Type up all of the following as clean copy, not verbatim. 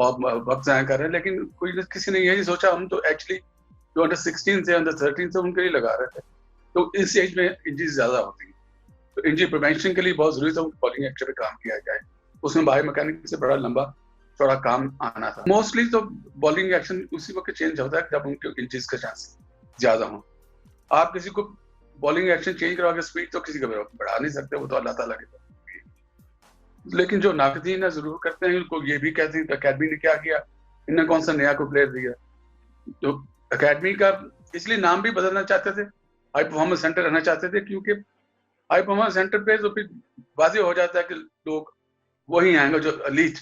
اور وقت ضائع کر رہے ہیں. لیکن کوئی کسی نے یہ نہیں سوچا, ہم تو ایکچولی جو انڈر 16 سے انڈر 13 سے ان کے لیے لگا رہے تھے. تو اس ایج میں انجریز زیادہ ہوتی ہیں, تو انجری پریونشن کے لیے بہت ضروری تھا بالنگ ایکشن پہ کام کیا جائے. اس میں بایو میکینک سے بڑا لمبا چوڑا کام آنا تھا. موسٹلی تو بالنگ ایکشن اسی وقت چینج ہوتا ہے جب ان کے انجریز کا چانس زیادہ ہوں. آپ کسی کو بالنگ ایکشن چینج کروا کے اسپیڈ تو کسی کو بڑھا نہیں سکتے, وہ تو اللہ تعالیٰ کی طرف. لیکن جو ناقدین ضرور کرتے ہیں ان کو یہ بھی کہتے ہیں کہ اکیڈمی نے کیا کیا, انہوں نے کون سا نیا کو پلیئر دیا. تو اکیڈمی کا اس لیے نام بھی بدلنا چاہتے تھے, ہائی پرفارمنس سینٹر رہنا چاہتے تھے, کیونکہ ہائی پرفارمنس سینٹر پہ تو پھر واضح ہو جاتا ہے کہ لوگ وہی آئیں گے جو ایلیٹ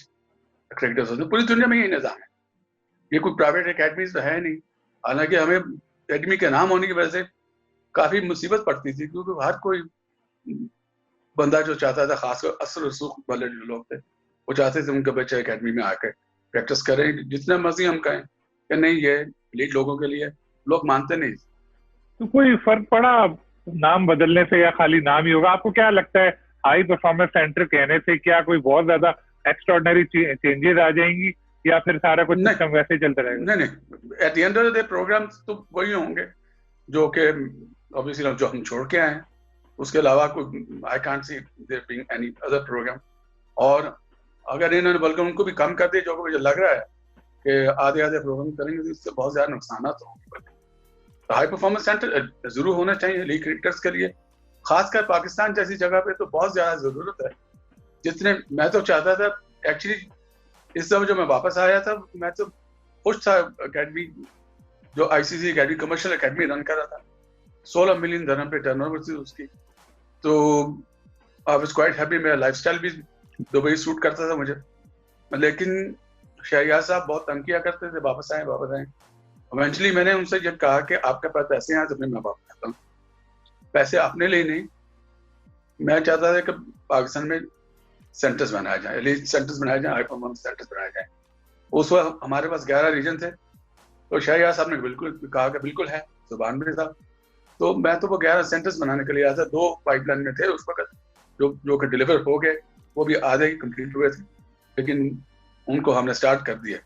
کرکٹرز ہوتے ہیں. پوری دنیا میں یہی نظام ہے, یہ کوئی پرائیویٹ اکیڈمیز تو ہے نہیں. حالانکہ ہمیں اکیڈمی کے نام ہونے کی وجہ سے کافی مصیبت پڑتی تھی, کیونکہ ہر کوئی بندہ جو چاہتا تھا, خاص کر اثر رسوخ والے جو لوگ تھے, وہ چاہتے تھے ان کے بچے اکیڈمی میں آ کے پریکٹس کریں. جتنا مرضی ہم کہیں کہ نہیں یہ لیڈ لوگوں کے لیے, لوگ مانتے نہیں. تو کوئی فرق پڑا نام بدلنے سے یا خالی نام ہی ہوگا؟ آپ کو کیا لگتا ہے ہائی پرفارمنس سینٹر کہنے سے کیا کوئی بہت زیادہ ایکسٹراڈنری چینجز آ جائیں گی, یا پھر سارا کچھ سسٹم ویسے ہی چلتا رہے گا؟ نہیں, at the end of the day programmes تو وہی ہوں گے جو کہ obviously جو ہم چھوڑ کے آئے ہیں. اس کے علاوہ کوئی I can't see there being any other program. اور اگر انہوں نے بلکہ ان کو بھی کم کر دیا, جو کہ مجھے لگ رہا ہے کہ آدھے پروگرام کریں گے, تو اس سے بہت زیادہ نقصانات ہوں گے. ہائی پرفارمنس سینٹر ضرور ہونا چاہیے لیگ کرکٹرز کے لیے, خاص کر پاکستان جیسی جگہ پہ تو بہت زیادہ ضرورت ہے. جتنے میں تو چاہتا تھا ایکچولی, اس دفعہ جو میں واپس آیا تھا میں تو خوش تھا. اکیڈمی جو آئی سی سی اکیڈمی کمرشل اکیڈمی رن کر رہا تھا, 16 ملین درہم پہ ٹرن اوور تھی اس کی, تو آئی واز کوائٹ ہیپی. میرا لائف اسٹائل بھی دبئی سوٹ کرتا تھا مجھے. لیکن شہریار صاحب بہت تنگ کیا کرتے تھے, واپس آئیں. ایونچولی میں نے ان سے یہ کہا کہ آپ کے پاس پیسے ہیں تو میں واپس آتا ہوں. پیسے اپنے لیے نہیں, میں چاہتا تھا کہ پاکستان میں سینٹرز بنائے جائیں, ایلیٹ سینٹرز بنائے جائیں, ہائی پرفارمنس سینٹرز بنائے جائیں. اس وقت ہمارے پاس 11 ریجن تھے, تو شہریار صاحب نے بالکل کہا کہ بالکل ہے, زبان بھی تھا. تو میں تو وہ 11 سینٹرز بنانے کے لیے آیا تھا. 2 پائپ لائن میں تھے اس وقت جو کہ ڈیلیور ہو گئے, وہ بھی آدھے ہی کمپلیٹ ہوئے تھے, لیکن ان کو ہم نے سٹارٹ کر دیا.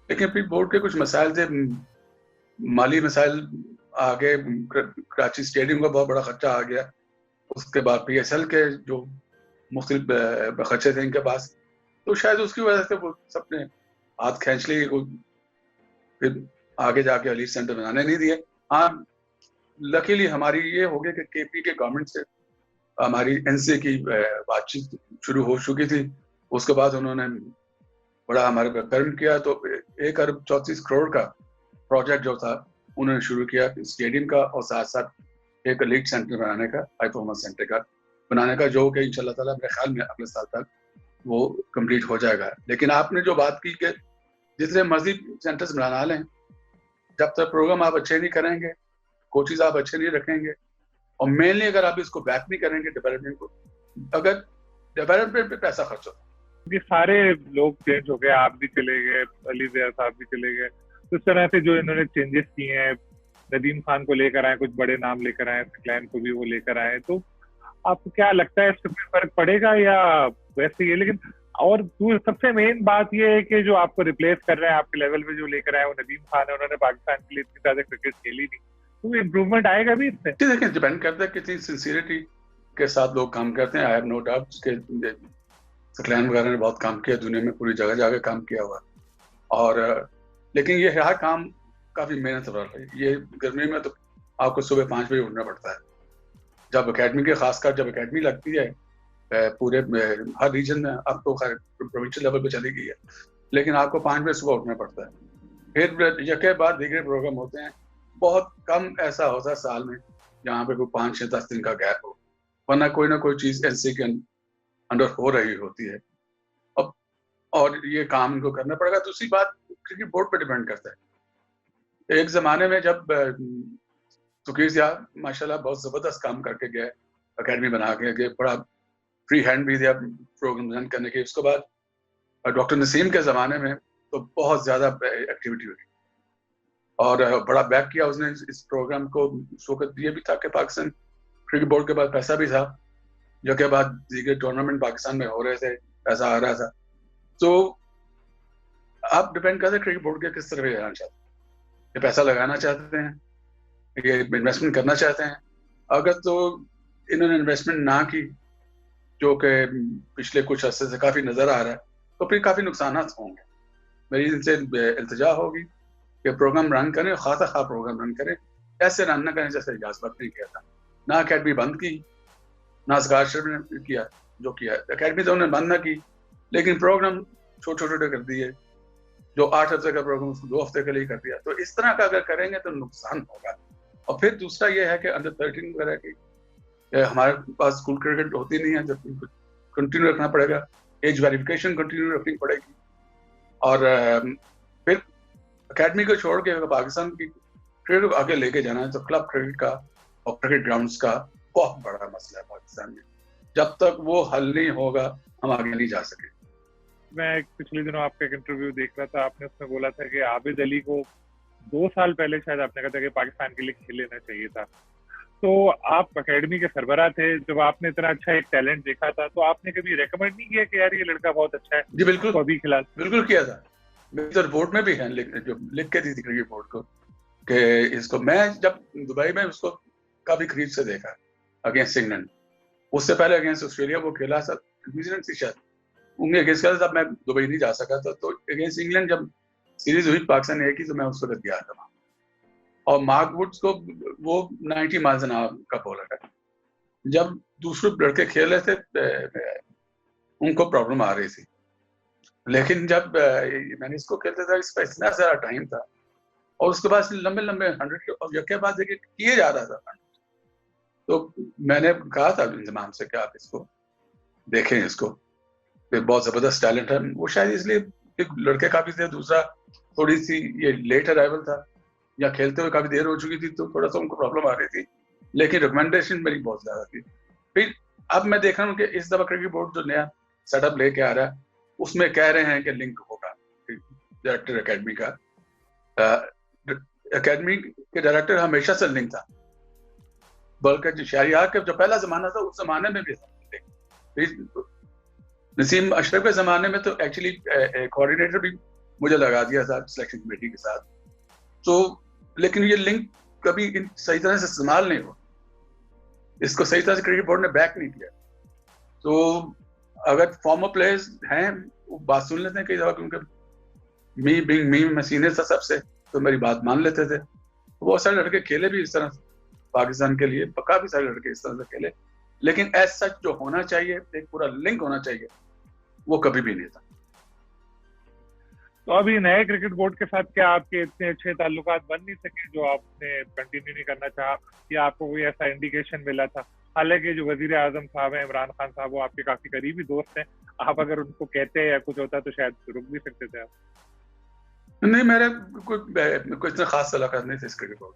لیکن پھر بورڈ کے کچھ مسائل تھے, مالی مسائل آ گئے, کراچی اسٹیڈیم کا بہت بڑا خرچہ آ گیا, اس کے بعد پی ایس ایل کے جو مختلف خرچے تھے ان کے پاس, تو شاید اس کی وجہ سے وہ سب نے ہاتھ کھینچ لیے, پھر آگے جا کے ایلیٹ سینٹر بنانے نہیں دیے. ہاں لکیلی ہماری یہ ہو گیا کہ کے پی کے گورنمنٹ سے ہماری این سی کی بات چیت شروع ہو چکی تھی. اس کے بعد انہوں نے بڑا ہمارے پہ کرم کیا, تو 1 ارب 34 کروڑ کا پروجیکٹ جو تھا انہوں نے شروع کیا اسٹیڈیم کا, اور ساتھ ساتھ ایک لیگ سینٹر بنانے کا, ہائی پرفارمنس سینٹر کا بنانے کا, جو کہ انشاءاللہ تعالیٰ میرے خیال میں اگلے سال تک وہ کمپلیٹ ہو جائے گا. لیکن آپ نے جو بات کی کہ جتنے مرضی سینٹرز بنا لیں, جب تک پروگرام آپ اچھے نہیں کریں گے, کوچز آپ اچھے نہیں رکھیں گے, اور مینلی اگر آپ اس کو بیک نہیں کریں گے ڈیولپمنٹ کو, اگر ڈیولپمنٹ پہ پیسہ خرچ ہوتا ہے. یہ سارے لوگ چینج ہو گئے, آپ بھی چلے گئے, علی زیار صاحب بھی چلے گئے, تو اس طرح سے جو انہوں نے چینجز کیے ہیں, ندیم خان کو لے کر آئے, کچھ بڑے نام لے کر آئے, سکلین کو بھی وہ لے کر آئے, تو آپ کو کیا لگتا ہے اس سے کوئی فرق پڑے گا یا ویسے ہی ہے؟ لیکن اور سب سے مین بات یہ ہے کہ جو آپ کو ریپلیس کر رہے ہیں آپ کے لیول پہ جو لے کر آئے وہ ندیم خان ہے, انہوں نے پاکستان کے لیے اتنی زیادہ کرکٹ کھیلی نہیں, تو امپروومنٹ آئے گا بھی اس سے؟ دیکھیں ڈیپینڈ کرتا ہے کتنی سنسیئرٹی کے ساتھ لوگ کام کرتے ہیں. آئی ہیو نو ڈاؤٹ کہ سکلین وغیرہ نے بہت کام کیا, دنیا میں پوری جگہ جگہ کام کیا ہوا, اور لیکن یہ ہر کام کافی محنت والا ہے. یہ گرمی میں تو آپ کو صبح 5 بجے اٹھنا پڑتا ہے. جب اکیڈمی کے, خاص کر جب اکیڈمی لگتی ہے پورے ہر ریجن میں, اب تو خیر پروونشل لیول پہ چلی گئی ہے, لیکن آپ کو 5 بجے صبح اٹھنا پڑتا ہے. پھر یکے بعد دیگر پروگرام ہوتے ہیں. بہت کم ایسا ہوتا ہے سال میں جہاں پہ کوئی 5-6-10 دن کا گیپ ہو, ورنہ کوئی نہ کوئی چیز این سی کے انڈر ہو رہی ہوتی ہے. اب اور یہ کام ان کو کرنا پڑے گا. دوسری بات کرکٹ بورڈ پہ ڈیپینڈ کرتا ہے. ایک زمانے میں جب سکیر صاحب ماشاءاللہ بہت زبردست کام کر کے گئے, اکیڈمی بنا کے گئے, بڑا فری ہینڈ بھی دیا پروگرام رن کرنے کے. اس کے بعد ڈاکٹر نسیم کے زمانے میں تو بہت زیادہ ایکٹیویٹی ہوئی, اور بڑا بیک کیا اس نے اس پروگرام کو. اس وقت یہ بھی تھا کہ پاکستان کرکٹ بورڈ کے پاس پیسہ بھی تھا, جو کے بعد دیگر ٹورنامنٹ پاکستان میں ہو رہے تھے, پیسہ آ رہا تھا. تو آپ ڈپینڈ کرتے ہیں کرکٹ بورڈ کے کس طرح جانا چاہتے ہیں، یہ پیسہ لگانا چاہتے ہیں، یہ انویسٹمنٹ کرنا چاہتے ہیں. اگر تو انہوں نے انویسٹمنٹ نہ کی جو کہ پچھلے کچھ عرصے سے کافی نظر آ رہا ہے تو پھر کافی نقصانات ہوں گے. میری ان سے التجا ہوگی کہ پروگرام رن کریں، خواہ خواہ پروگرام رن کریں، ایسے رن نہ کریں جیسے اجاز وقت نہیں کیا تھا. نہ اکیڈمی بند کی، نہ اسکالرشپ نے کیا جو کیا. اکیڈمی تو انہوں نے بند نہ کی لیکن پروگرام چھوٹے چھوٹے کر دیے، جو 8 ہفتے کا پروگرام اس کو 2 ہفتے کے لیے کر دیا. تو اس طرح کا اگر کریں گے تو نقصان ہوگا. اور پھر دوسرا یہ ہے کہ انڈر 13 وغیرہ کی ہمارے پاس اسکول کرکٹ ہوتی نہیں ہے، جب کنٹینیو رکھنا پڑے گا، ایج ویریفیکیشن کنٹینیو رکھنی پڑے گی. اور پھر اکیڈمی کو چھوڑ کے اگر پاکستان کی کرکٹ کو آگے لے کے جانا ہے تو کلب کرکٹ کا اور کرکٹ گراؤنڈس کا بہت بڑا مسئلہ ہے پاکستان میں. جب تک وہ حل نہیں ہوگا ہم آگے نہیں جا سکے. میں پچھلے دنوں آپ کا ایک انٹرویو دیکھ رہا تھا، آپ نے اس میں بولا تھا کہ عابد علی کو 2 سال پہلے شاید آپ نے کہا تھا کہ پاکستان کے لیے کھیل لینا چاہیے تھا. تو آپ اکیڈمی کے سربراہ تھے، جب آپ نے اتنا اچھا ایک ٹیلنٹ دیکھا تھا تو آپ نے کبھی ریکمینڈ نہیں کیا کہ یار یہ لڑکا بہت اچھا ہے؟ جی بالکل، تو ابھی فی الحال بالکل کیا تھا. میری تو رپورٹ میں بھی ہے جو لکھ کے دی تھی کرکٹ بورڈ کو کہ اس کو میں جب دبئی میں اس کو کافی قریب سے دیکھا اگینسٹ انگلینڈ. اس سے پہلے اگینسٹ آسٹریلیا وہ کھیلا تھا، نیوزیلینڈ سے شاید ان کے اگینسٹ کھیلا تھا. میں دبئی نہیں جا سکا تھا تو اگینسٹ انگلینڈ جب سیریز ہوئی پاکستان نے کی تو میں اس وقت گیا تھا. اور مارک وڈز کو وہ 90 مائلز این آور کا بولر ہے. جب دوسرے لڑکے کھیل رہے تھے ان کو پرابلم آ رہی تھی، لیکن جب میں نے اس کو کھیلتے تھا اس کا اتنا زیادہ ٹائم تھا اور اس کے بعد لمبے لمبے 100 اور یکے بعد کیے جا رہا تھا. تو میں نے کہا تھا انضمام سے کہ آپ اس کو دیکھیں، اس کو بہت زبردست ٹیلنٹ ہے. وہ شاید اس لیے لڑکے کافی تھے، دوسرا تھوڑی سی یہ لیٹ ارائیول تھا یا کھیلتے ہوئے کافی دیر ہو چکی تھی تو تھوڑا سا ان کو پرابلم آ رہی تھی، لیکن ریکمنڈیشن میری بہت زیادہ تھی. پھر اب میں دیکھ رہا ہوں کہ اس دفعہ کرکٹ بورڈ جو نیا سیٹ اپ لے کے آ رہا ہے اس میں کہہ رہے ہیں کہ لنک ہوگا ڈائریکٹر اکیڈمی کا. اکیڈمی کے ڈائریکٹر ہمیشہ سے لنک تھا، بلکہ شہریار کا جو پہلا زمانہ تھا اس زمانے میں بھی تھا. نسیم اشرف کے زمانے میں تو ایکچولی کوآرڈینیٹر بھی مجھے لگا دیا تھا سلیکشن کمیٹی کے ساتھ. تو لیکن یہ لنک کبھی صحیح طرح سے استعمال نہیں ہوا، اس کو صحیح طرح سے کرکٹ بورڈ نے بیک نہیں کیا. تو اگر فارمر پلیئرز ہیں وہ بات سن لیتے ہیں کئی دفعہ، کیونکہ میں سینئر تھا سب سے تو میری بات مان لیتے تھے. بہت سارے لڑکے کھیلے بھی اس طرح پاکستان کے لیے، کافی سارے لڑکے اس طرح سے کھیلے، لیکن ایز سچ جو ہونا چاہیے ایک پورا لنک ہونا چاہیے وہ کبھی بھی نہیں تھا. تو ابھی نئے کرکٹ بورڈ کے ساتھ کیا آپ کے اتنے اچھے تعلقات بن نہیں سکے جو آپ نے کنٹینیو نہیں کرنا چاہا، یا آپ کو کوئی ایسا انڈیکیشن ملا تھا؟ حالانکہ جو وزیر اعظم صاحب ہیں عمران خان صاحب، وہ آپ کے کافی قریبی دوست ہیں، آپ اگر ان کو کہتے یا کچھ ہوتا تو شاید رک بھی سکتے تھے آپ. نہیں، میرے کوئی اتنا خاص تعلقات نہیں تھے اس کرکٹ بورڈ.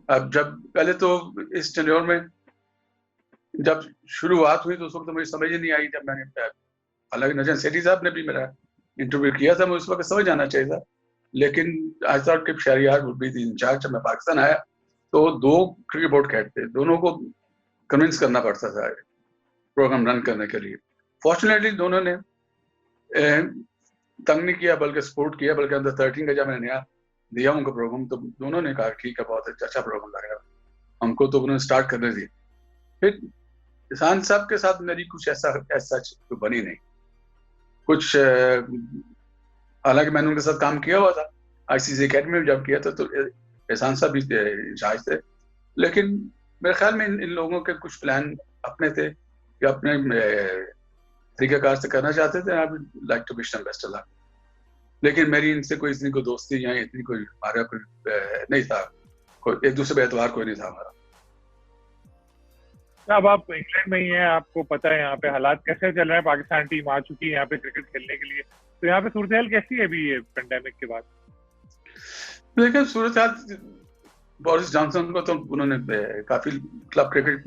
اب جب پہلے تو اس ٹینیور میں جب شروعات ہوئی تو اس وقت مجھے سمجھ ہی نہیں آئی. جب میں نے حالانکہ نجم سیٹھی صاحب نے بھی میرا انٹرویو کیا تھا، مجھے اس وقت سمجھ آنا چاہیے تھا، لیکن آئی تھاٹ کہ Shahryar would be the in charge. جب میں پاکستان آیا تو 2 کرکٹ بورڈ ہیڈ تھے، دونوں کو کنونس کرنا پڑتا تھا پروگرام رن کرنے کے لیے. فارچونیٹلی دونوں نے تنگ نہیں کیا بلکہ سپورٹ کیا، بلکہ انڈر 13 کا جب میں نے نیا دیا ان کو پروگرام تو دونوں نے کہا ٹھیک ہے بہت اچھا پروگرام لگ رہا ہے ہم کو، تو انہوں نے اسٹارٹ کرنے دی. پھر کسان صاحب کے ساتھ میری کچھ ایسا تو بنی نہیں کچھ، حالانکہ میں نے ان کے ساتھ کام کیا ہوا تھا آئی سی سی اکیڈمی میں جب کیا تھا تو احسان صاحب بھی انچارج تھے، لیکن میرے خیال میں ان لوگوں کے کچھ پلان اپنے تھے کہ اپنے طریقہ کار سے کرنا چاہتے تھے. I would like to wish them best of luck, لیکن میری ان سے کوئی اتنی کوئی دوستی یا اتنی کوئی ہمارا کوئی نہیں تھا، کوئی ایک دوسرے پہ اعتبار کوئی نہیں تھا ہمارا. اب آپ انگلینڈ میں ہی ہیں، آپ کو پتہ ہے یہاں پہ حالات کیسے چل رہے ہیں. پاکستان ٹیم آ چکی ہے یہاں پہ کرکٹ کھیلنے کے لیے، تو یہاں پہ صورتحال کیسی ہے ابھی یہ پینڈیمک کے بعد؟ لیکن صورتحال بورس جانسن کو تو انہوں نے کافی کلب کرکٹ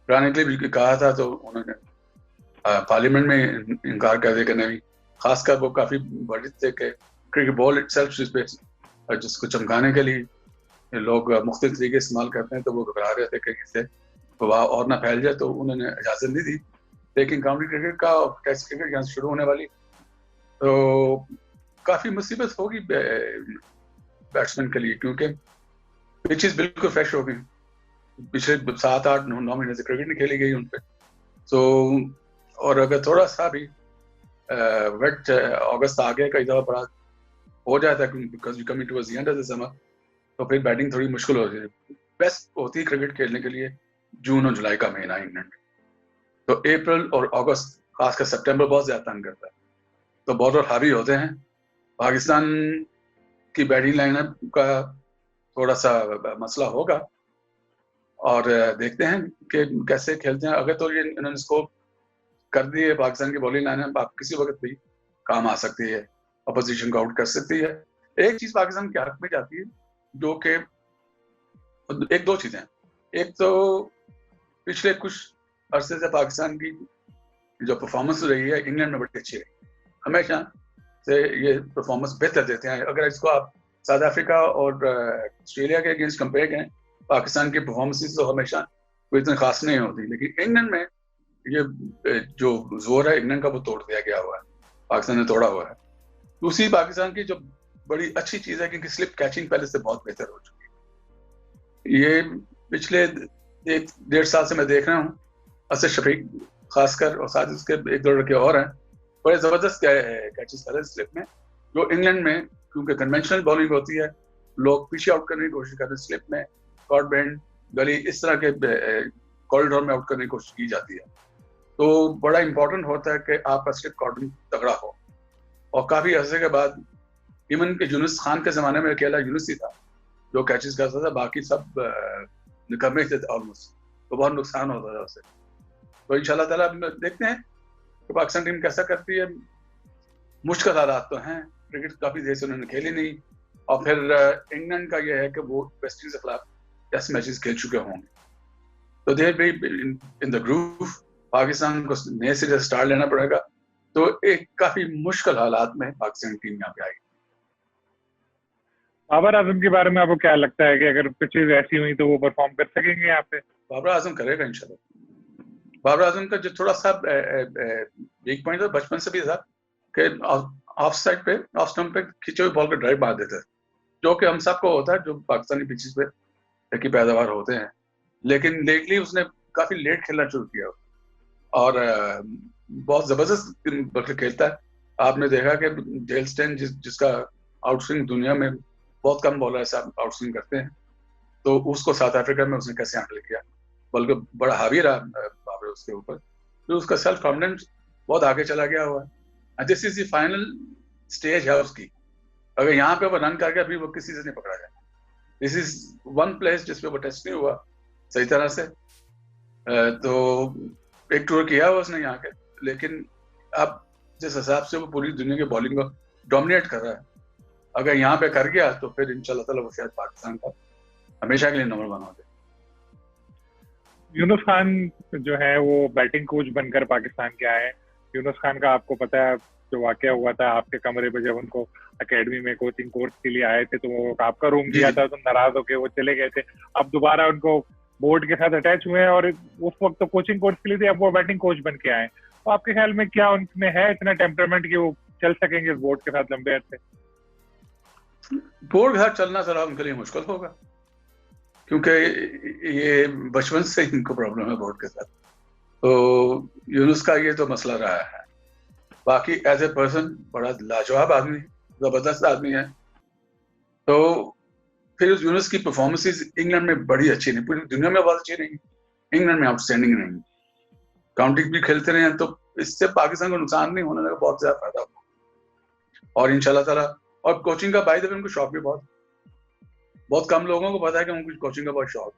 کرانے کے لیے بھی کہا تھا، تو انہوں نے پارلیمنٹ میں انکار کر دیا کہ نہیں. خاص کر وہ کافی بڑے تھے کہ کرکٹ بال اٹ سیلف جس کو چمکانے کے لیے لوگ مختلف طریقے استعمال کرتے ہیں، تو وہ گھبرا رہے تھے کہ اس سے وبا اور نہ پھیل جائے، تو انہوں نے اجازت نہیں دی. لیکن کاؤنٹی کرکٹ کا اور ٹیسٹ کرکٹ یہاں سے شروع ہونے والی، تو کافی مصیبت ہوگی بیٹسمین کے لیے، کیونکہ پچز بالکل فریش ہو گئی، پچھلے 7-8-9 مہینے سے کرکٹ نہیں کھیلی گئی ان پہ. تو اور اگر تھوڑا سا بھی ویٹ اگست آگے کا ادارہ بڑا ہو جاتا ہے because you coming towards the end of the summer, تو پھر بیٹنگ تھوڑی مشکل ہو جائے. بیسٹ ہوتی ہے کرکٹ کھیلنے کے لیے جون اور جولائی کا مہینہ انگلینڈ میں. تو اپریل اور اگست، خاص کر سپٹمبر بہت زیادہ تنگ کرتا ہے، تو بالر ہاوی ہوتے ہیں. پاکستان کی بیٹنگ لائن اپ کا تھوڑا سا مسئلہ ہوگا، اور دیکھتے ہیں کہ کیسے کھیلتے ہیں. اگر تو یہ انہوں نے اسکوپ کر دی ہے پاکستان کی بالنگ لائن اپ، آپ کسی وقت بھی کام آ سکتی ہے، اپوزیشن کو آؤٹ کر سکتی ہے. ایک چیز پاکستان کے حق میں جاتی ہے، جو کہ ایک دو چیزیں، ایک تو پچھلے کچھ عرصے سے پاکستان کی جو پرفارمنس رہی ہے انگلینڈ میں بڑی اچھی رہی، ہمیشہ سے یہ پرفارمنس بہتر دیتے ہیں. اگر اس کو آپ ساؤتھ افریقہ اور آسٹریلیا کے اگینسٹ کمپیئر کریں، پاکستان کی پرفارمنس تو ہمیشہ کوئی اتنی خاص نہیں ہوتی، لیکن انگلینڈ میں یہ جو زور ہے انگلینڈ کا وہ توڑ دیا گیا ہوا ہے، پاکستان نے توڑا ہوا ہے. دوسری پاکستان کی جو بڑی اچھی چیز ہے کہ سلپ کیچنگ پہلے سے بہت بہتر ہو چکی ہے. یہ پچھلے 1.5 سال سے میں دیکھ رہا ہوں، اسد شفیق خاص کر اور ساتھ اس کے ایک دو لڑکے اور ہیں، بڑے زبردست کیچز کر رہے ہیں سلپ میں، جو انگلینڈ میں کیونکہ کنونشنل بالنگ ہوتی ہے، لوگ پیچھے آؤٹ کرنے کی کوشش کرتے ہیں، سلپ میں کارڈ بینڈ گلی اس طرح کے کوریڈور میں آؤٹ کرنے کی کوشش کی جاتی ہے. تو بڑا امپورٹنٹ ہوتا ہے کہ آپ کا سلپ کارڈنگ تگڑا ہو. اور کافی عرصے کے بعد ایون کہ یونس خان کے زمانے میں اکیلا یونس ہی تھا جو کیچز کرتا تھا، باقی سب نکمے تھے آلموسٹ، تو بہت نقصان ہوتا تھا اسے. تو ان شاء اللہ تعالیٰ دیکھتے ہیں کہ پاکستان ٹیم کیسا کرتی ہے. مشکل حالات تو ہیں، کرکٹ کافی دیر سے انہوں نے کھیلی نہیں، اور پھر انگلینڈ کا یہ ہے کہ وہ ویسٹ انڈیز کے خلاف ٹیسٹ میچز کھیل چکے ہوں گے، تو دیر بھی ان دا گروو. پاکستان کو نئے سرے سے سٹارٹ لینا پڑے گا، تو ایک کافی مشکل حالات میں پاکستان ٹیم یہاں پہ آئے گی. بابر اعظم کے بارے میں آپ کو کیا لگتا ہے کہ اگر پچیز ایسی ہوئی تو وہ پرفارم کر سکیں گے یہاں پہ؟ بابر اعظم کرے گا انشاءاللہ. بابر اعظم کا جو تھوڑا سا ویک پوائنٹ تھا بچپن سے بھی تھا کہ آف سائڈ پہ آف اسٹمپ پہ کھینچے ہوئے بال کو ڈرائیو مار دیتے، جو کہ ہم سب کو ہوتا ہے جو پاکستانی پچیز پہ کی پیداوار ہوتے ہیں. لیکن لیٹلی اس نے کافی لیٹ کھیلنا شروع کیا اور بہت زبردست بلکہ کھیلتا ہے. آپ نے دیکھا کہ ڈیل سٹین جس کا آؤٹ سوئنگ دنیا میں بہت کم بالر ایسا آؤٹ سوئنگ کرتے ہیں، تو اس کو ساؤتھ افریقہ میں اس نے کیسے ہینڈل کیا، بلکہ بڑا حاوی رہا بابر اس کے اوپر. پھر اس کا سیلف کانفیڈنس بہت آگے چلا گیا ہوا ہے. دس از دی فائنل اسٹیج ہے اس کی. اگر یہاں پہ وہ رن کر کے ابھی وہ کسی سے نہیں پکڑا جائے. دس از ون پلیس جس پہ وہ ٹیسٹ نہیں ہوا صحیح طرح سے. تو ایک ٹور کیا ہوا اس نے یہاں کے، لیکن اب جس حساب سے وہ پوری دنیا کی بالنگ کو ڈومینیٹ کر رہا ہے، اگر یہاں پہ کر گیا تو پھر انشاءاللہ تعالیٰ وہ شاید پاکستان کا ہمیشہ کے لیے نمبر 1 ہو جائے. یونس خان جو ہے وہ بیٹنگ کوچ بن کر پاکستان کے آئے. یونس خان کا آپ کو پتا ہے جو واقعہ ہوا تھا آپ کے کمرے پہ جب ان کو اکیڈمی میں کوچنگ کورس کے لیے آئے تھے، تو وہ آپ کا روم دیا تھا، تو ناراض ہو کے وہ چلے گئے تھے. اب دوبارہ ان کو بورڈ کے ساتھ اٹیچ ہوئے ہیں، اور اس وقت تو کوچنگ کورس کے لیے تھے، اب وہ بیٹنگ کوچ بن کے آئے. تو آپ کے خیال میں کیا ان میں ہے اتنا ٹیمپرامنٹ کہ وہ چل سکیں گے اس بورڈ کے ساتھ لمبے عرصے؟ بورڈ کے ساتھ چلنا ذرا ان کے لیے مشکل ہوگا، کیونکہ یہ بچپن سے ان کو پرابلم ہے بورڈ کے ساتھ. تو یونس کا یہ تو مسئلہ رہا ہے. باقی ایز اے پرسن بڑا لاجواب آدمی، زبردست آدمی ہے. تو پھر یونس کی پرفارمنسز انگلینڈ میں بڑی اچھی نہیں، پوری دنیا میں بہت اچھی نہیں، انگلینڈ میں آؤٹ اسٹینڈنگ نہیں. کاؤنٹی بھی کھیلتے رہے ہیں، تو اس سے پاکستان کو نقصان نہیں ہونے لگا، بہت زیادہ فائدہ ہوگا. اور انشاءاللہ تعالیٰ اور کوچنگ کا بائی ان کو شوق بھی بہت کم لوگوں کو پتا ہے کہ ان کو کوچنگ کا بہت شوق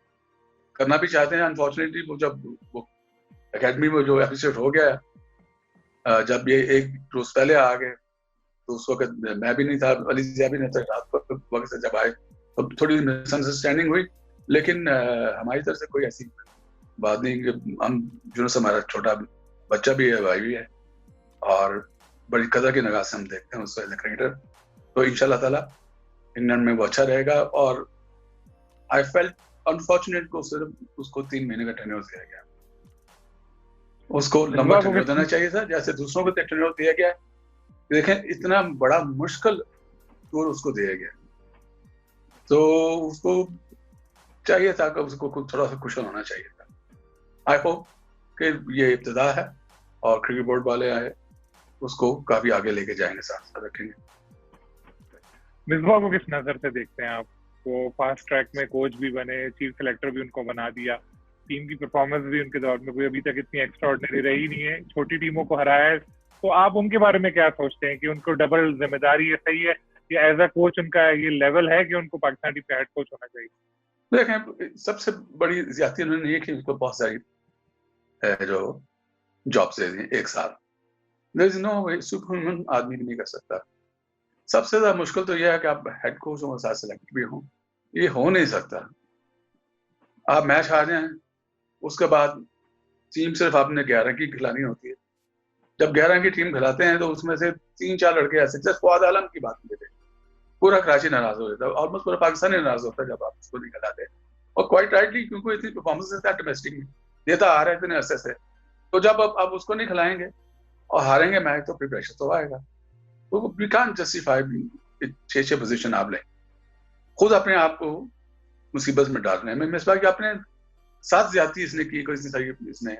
کرنا بھی چاہتے ہیں. انفارچونیٹلی وہ جب وہ اکیڈمی میں جو ایپیسوڈ ہو گیا ہے، جب یہ ایک روز پہلے آ گئے تو اس وقت میں بھی نہیں تھا، علی ضیاء بھی نہیں تھا. رات کو وقت سے جب آئے تو تھوڑی مس انڈرسٹینڈنگ ہوئی، لیکن ہماری طرف سے کوئی ایسی بات نہیں کہ ہم جو ہمارا چھوٹا بچہ بھی ہے، بھائی بھی ہے، اور بڑی قدر کی نگاہ سے ہم دیکھتے ہیں اس کو ایز اے کرکٹر. تو انشاءاللہ تعالیٰ انگلینڈ میں وہ اچھا رہے گا. اور آئی فیلٹ انفارچونیٹ کو صرف اس کو 3 مہینے کا ٹینیور دیا گیا. اس کو لمبا ٹینیور دینا چاہیے تھا، جیسے دوسروں کو ٹینیور دیا گیا. دیکھیں اتنا بڑا مشکل ٹور اس کو دیا گیا, تو اس کو چاہیے تھا کہ اس کو تھوڑا سا کشن ہونا چاہیے تھا. آئی ہوپ کہ یہ ابتدا ہے اور کرکٹ بورڈ والے آئے اس کو کافی آگے لے کے جائیں گے, ساتھ ساتھ رکھیں گے. مصباح کو کس نظر سے دیکھتے ہیں آپ؟ وہ فاسٹ ٹریک میں کوچ بھی بنے, چیف سلیکٹر بھی ان کو بنا دیا, ٹیم کی پرفارمنس بھی ان کے دور میں کوئی ابھی تک اتنی ایکسٹرا آرڈنری رہی نہیں ہے, چھوٹی ٹیموں کو ہرایا ہے. تو آپ ان کے بارے میں کیا سوچتے ہیں کہ ان کو ڈبل ذمہ داری یہ صحیح ہے یا ایز اے کوچ ان کا یہ لیول ہے کہ ان کو پاکستان ٹیم کا ہیڈ کوچ ہونا چاہیے؟ دیکھیں سب سے بڑی زیادتی انہوں نے یہ کہ ان کو بہت ساری جو جابس دے دیں ایک سال. دیر از نو وے, سپر ہیومن آدمی بھی نہیں کر سکتا. سب سے زیادہ مشکل تو یہ ہے کہ آپ ہیڈ کوچ ہوں ساتھ سلیکٹ بھی ہوں, یہ ہو نہیں سکتا. آپ میچ ہار جائیں, اس کے بعد ٹیم صرف آپ نے 11 کی کھلانی ہوتی ہے. جب 11 کی ٹیم کھلاتے ہیں تو اس میں سے 3-4 لڑکے ایسے, جیسے فواد عالم کی بات کرتے, پورا کراچی ناراض ہو جاتا ہے, آلموسٹ پورا پاکستان ناراض ہوتا ہے جب آپ اس کو نہیں کھلاتے. اور کوائٹ رائٹلی, کیونکہ اتنی پرفارمنس دیتا ہے ڈومیسٹک میں, دیتا آ رہا ہے اتنے عرصے سے, تو جب آپ اس کو نہیں کھلائیں گے اور ہاریں گے میچ تو پھر پریشر تو آئے گا. تو وی کانٹ جسٹیفائی 6 پوزیشن آپ لیں, خود اپنے آپ کو مصیبت میں ڈالنے میں. مصباح کہ اپنے ساتھ زیادتی اس نے کی, کوئی اتنی ساری اس نے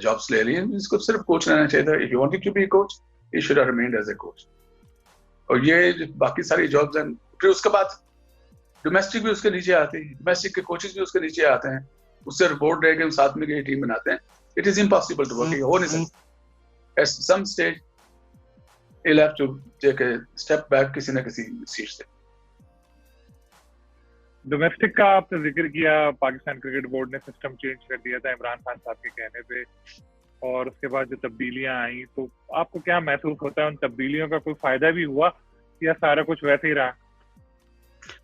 جابس لے لی, اس کو صرف کوچ رہنا چاہیے تھا. if you wanted to be a coach, he should have remained as a coach. اور یہ باقی ساری جابس ہیں, پھر اس کے بعد ڈومیسٹک بھی اس کے نیچے آتی ہے, ڈومیسٹک کے کوچز بھی اس کے نیچے آتے ہیں, اس سے رپورٹ رہے کہ ہم ساتھ میں ٹیم بناتے ہیں. It is impossible to work, ہو نہیں سکتا. At some stage he'll have to take a step back کسی نہ کسی سیٹ سے. ڈومیسٹک کا آپ نے ذکر کیا, پاکستان کرکٹ بورڈ نے سسٹم چینج کر دیا تھا عمران خان صاحب کے کہنے پہ, اور اس کے بعد جو تبدیلیاں آئیں, تو آپ کو کیا محسوس ہوتا ہے, ان تبدیلیوں کا کوئی فائدہ بھی ہوا یا سارا کچھ ویسے ہی رہا؟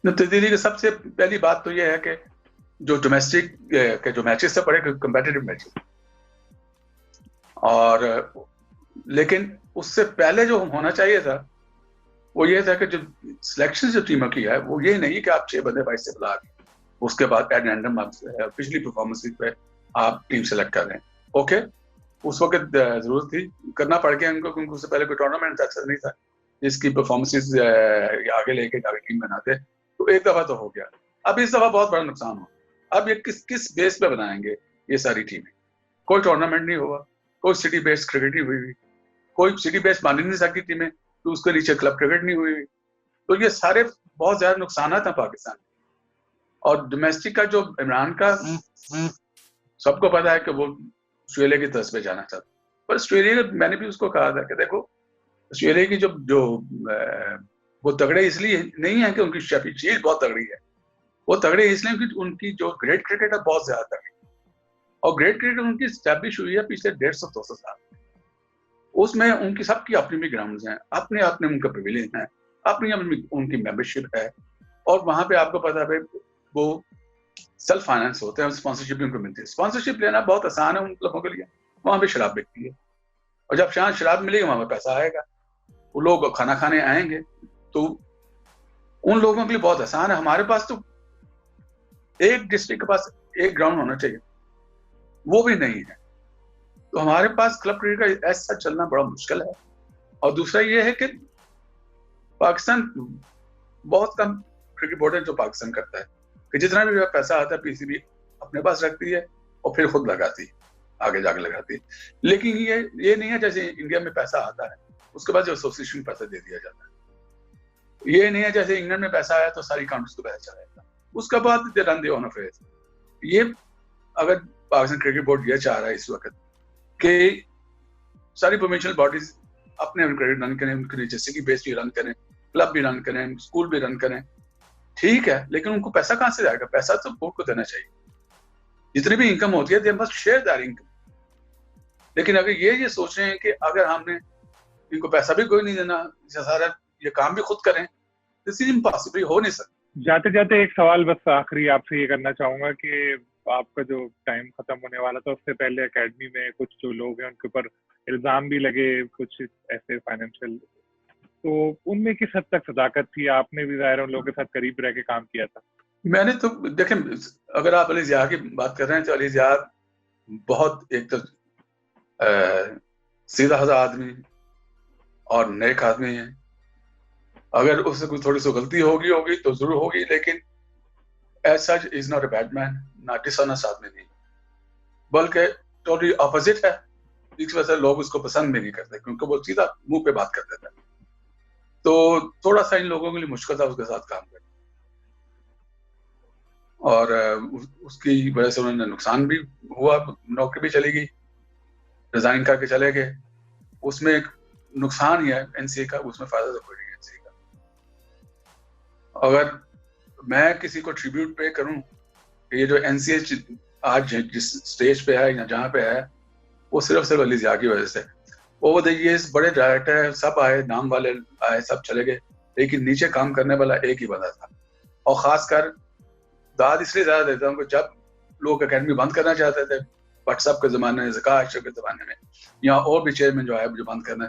تبدیلی کی سب سے پہلی بات تو یہ ہے کہ جو ڈومیسٹک کے جو میچز سے پڑے کمپیٹیٹو میچز, اور لیکن اس سے پہلے جو ہونا چاہیے تھا وہ یہ تھا کہ جو سلیکشن جو ٹیموں کی ہے وہ یہ نہیں کہ آپ 6 بندے 22 سے بلا کے اس کے بعد ایٹ رینڈم آپ پچھلی پرفارمنس پہ آپ ٹیم سلیکٹ کر رہے ہیں. اوکے, اس وقت ضرورت تھی, کرنا پڑ گیا ان کو, کیونکہ اس سے پہلے کوئی ٹورنامنٹ اکثر نہیں تھا جس کی پرفارمنس آگے لے کے ٹیم بناتے, تو ایک دفعہ تو ہو گیا. اب اس دفعہ بہت بڑا نقصان ہو, اب یہ کس بیس پہ بنائیں گے یہ ساری ٹیمیں؟ کوئی ٹورنامنٹ نہیں ہوا, کوئی سٹی بیس کرکٹ نہیں ہوئی, کوئی سٹی بیس مان نہیں سکتی ٹیمیں, تو اس کے نیچے کلب کرکٹ نہیں ہوئی. تو یہ سارے بہت زیادہ نقصانات ہیں پاکستان کے. اور ڈومیسٹک کا جو عمران کا سب کو پتا ہے کہ وہ آسٹریلیا کی طرف پہ جانا چاہتا, پر آسٹریلیا میں نے بھی اس کو کہا تھا کہ دیکھو آسٹریلیا کی جو وہ تگڑے اس لیے نہیں ہے کہ ان کی چیز بہت تگڑی ہے, وہ تگڑے اس لیے کہ ان کی جو گریٹ کرکٹ ہے بہت زیادہ تگڑی, اور گریٹ کرکٹ ان کی اسٹیبلش ہوئی ہے پچھلے 150-200 سال. اس میں ان کی سب کی اپنی بھی گراؤنڈز ہیں, اپنے ان کا پیویلین ہے, اپنی ان کی ممبرشپ ہے, اور وہاں پہ آپ کو پتا ہے وہ سیلف فائنانس ہوتے ہیں, اسپانسرشپ بھی ان کو ملتی ہے. اسپانسرشپ لینا بہت آسان ہے ان لوگوں کے لیے, وہاں پہ شراب بکتی ہے, اور جب شراب ملے گی وہاں پہ پیسہ آئے گا, وہ لوگ کھانا کھانے آئیں گے, تو ان لوگوں کے لیے بہت آسان ہے. ہمارے پاس تو ایک ڈسٹرکٹ کے پاس ایک گراؤنڈ ہونا چاہیے, وہ بھی نہیں ہے. تو ہمارے پاس کلب کرکٹ کا ایسا چلنا بڑا مشکل ہے. اور دوسرا یہ ہے کہ پاکستان بہت کم کرکٹ بورڈ ہے جو پاکستان کرتا ہے کہ جتنا بھی پیسہ آتا ہے پی سی بی اپنے پاس رکھتی ہے اور پھر خود لگاتی ہے, آگے جا کے لگاتی ہے. لیکن یہ نہیں ہے جیسے انڈیا میں پیسہ آتا ہے اس کے بعد جو ایسوسیشن پیسہ دے دیا جاتا ہے. یہ نہیں ہے جیسے انگلینڈ میں پیسہ آیا تو ساری کاؤنٹس کو پیسہ چلا جاتا, اس کے بعد دے رن دے آن افیئرز. یہ اگر پاکستان کرکٹ بورڈ یہ چاہ رہا ہے اس وقت کہ ساری پروونشل باڈیز اپنے کرکٹ رن کریں, ان کے نیچے سٹی بیس بھی رن کریں, کلب بھی رن کریں, اسکول بھی رن کریں, ٹھیک ہے, لیکن ان کو پیسہ کہاں سے جائے گا؟ پیسہ تو بورڈ کو دینا چاہیے. جتنی بھی انکم ہوتی ہے they must share that income. لیکن اگر یہ سوچ رہے ہیں کہ اگر ہم نے ان کو پیسہ بھی کوئی نہیں دینا, سارا یہ کام بھی خود کریں, دس از امپاسبل, ہو نہیں سکتا. جاتے جاتے ایک سوال بس آخری آپ سے یہ کرنا چاہوں گا کہ آپ کا جو ٹائم ختم ہونے والا تھا اس سے پہلے اکیڈمی میں کچھ جو لوگ ہیں ان کے اوپر الزام بھی لگے کچھ ایسے فائنینشیل, تو ان میں کس حد تک صداقت تھی؟ آپ نے بھی ظاہر ان لوگوں کے ساتھ قریب رہ کے کام کیا تھا. میں نے تو دیکھیں, اگر آپ علی ضیاء کی بات کر رہے ہیں تو علی ضیاء بہت ایک تو سیدھا سادہ آدمی, اور نیک آدمی ہیں. اگر اس سے کوئی تھوڑی سی غلطی ہوگی تو ضرور ہوگی, لیکن as such is not a bad man, نہ ڈسآنیسٹ آدمی نہیں, بلکہ ٹوٹلی اپوزٹ ہے. اس وجہ سے لوگ اس کو پسند بھی نہیں کرتے, کیونکہ وہ سیدھا منہ پہ بات کر دیتا ہے. تو تھوڑا سا ان لوگوں کے لیے مشکل تھا اس کے ساتھ کام کرنا, اور اس کی وجہ سے انہوں نے نقصان بھی ہوا, نوکری بھی چلی گئی, ریزائن کر کے چلے گئے. اس میں ایک نقصان ہی ہے این سی اے کا, اس میں فائدہ تو کوئی نہیں این سی اے کا. اگر میں کسی کو ٹریبیوٹ پے کروں کہ یہ جو این سی اے آج جس اسٹیج پہ ہے یا جہاں پہ ہے, وہ صرف علی ضیاء کی وجہ سے. اوور دا ایئرز بڑے ڈائریکٹر ہیں, سب آئے, نام والے آئے, سب چلے گئے, لیکن نیچے کام کرنے والا ایک ہی بندہ تھا. اور خاص کر داد اس لیے زیادہ دیتا ہوں کہ جب لوگ اکیڈمی بند کرنا چاہتے تھے, بٹ صاحب کے زمانے میں, ذکا اشرف کے زمانے میں, یا اور بھی چیئرمین جو ہے جو بند کرنا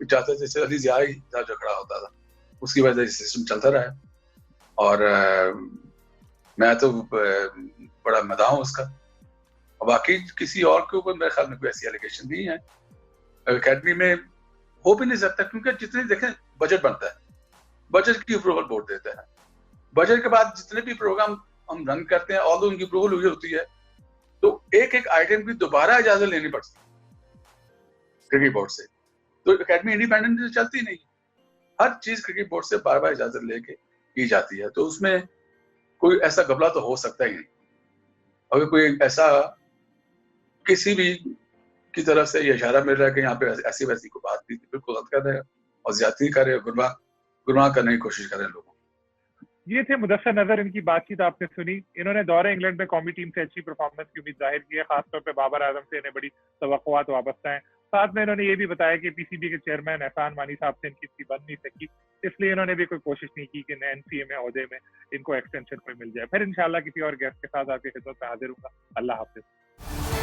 چاہتے تھے, علی ضیاء ہی جو کھڑا ہوتا تھا. اس کی وجہ سے سسٹم چلتا رہا, اور میں تو بڑا مداح ہوں اس کا. اور باقی کسی اور کے اوپر میرے خیال میں کوئی ایسی ایلیگیشن نہیں ہے. اکیڈمی میں ہو بھی نہیں سکتا, کیونکہ جتنے دیکھیں بجٹ بنتا ہے, بجٹ کی اپروول بورڈ دیتا ہے. بجٹ کے بعد جتنے بھی پروگرام ہم رن کرتے ہیں, آل ان کی اپروول ہوئی ہوتی ہے, تو ایک ایک آئٹم کی دوبارہ اجازت لینی پڑتی ہے کرکٹ بورڈ سے. تو اکیڈمی انڈیپینڈنٹ چلتی نہیں, ہر چیز کرکٹ بورڈ سے بار بار اجازت لے کے کی جاتی ہے. تو اس میں کوئی ایسا گھپلا تو ہو سکتا ہی نہیں. اگر کوئی ایسا کسی بھی کی طرف سے یہ اشارہ مل رہا ہے کہ یہاں پہ ایسی ویسی کو بات کی, بالکل غلط کر رہے ہیں اور زیادتی کر رہے ہیں, گناہ کرنے کی کوشش کر رہے ہیں لوگوں. یہ تھے مدثر نظر, ان کی بات چیت آپ نے سنی. انہوں نے دورہ انگلینڈ میں قومی ٹیم سے اچھی پرفارمنس کی امید ظاہر کی ہے, خاص طور پہ بابر اعظم سے انہیں بڑی توقعات وابستہ ہیں. ساتھ میں انہوں نے یہ بھی بتایا کہ پی سی بی کے چیئرمین احسان مانی صاحب سے ان کی اتنی بن نہیں سکی, اس لیے انہوں نے بھی کوئی کوشش نہیں کی کہ این سی اے میں عہدے میں ان کو ایکسٹینشن کوئی مل جائے. پھر انشاءاللہ کسی اور گیسٹ کے ساتھ آپ کی خدمت میں حاضر ہوں گا. اللہ حافظ.